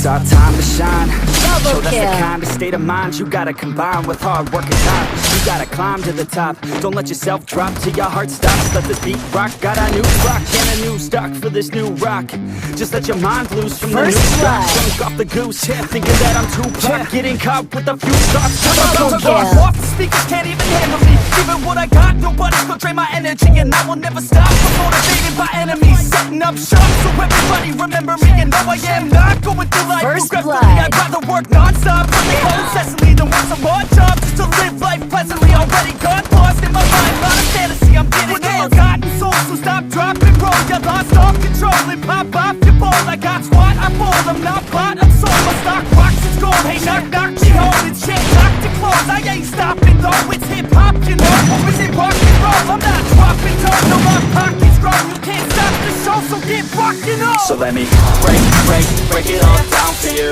it's our time to shine. Double Yo, that's kill. the kind of state of mind you gotta combine with hard work and time. You gotta climb to the top. Don't let yourself drop till your heart stops. Let this beat rock. Got a new rock and a new stock for this new rock. Just let your mind loose from the new stock. Drunk off the goose, thinking that I'm too pop. Getting caught with a few thoughts. Double kill. Off the speakers can't even handle me. Even what I got, nobody's gonna drain my energy, and I will never stop. I'm motivated by enemies, setting up shop so everybody remember me. And no, I am not going through life First progressively. blood. I'd rather work non-stop, working hard incessantly than work some more jobs just to live life pleasantly. Already got lost in my mind, not a fantasy. I'm getting with the forgotten souls, so stop, drop, and roll. You lost all control and pop off your ball. I got squat, I fold. I'm not bought, I'm sold. My stock rocks, it's gold. Hey, knock, knock, she holding shit, lock to close. I ain't stopping though, it's hip hop, you know. Or is it rock and roll? I'm not dropping down, no, my pocket's grown. You can't stop the show, so get rockin' on. So let me break it all down for you.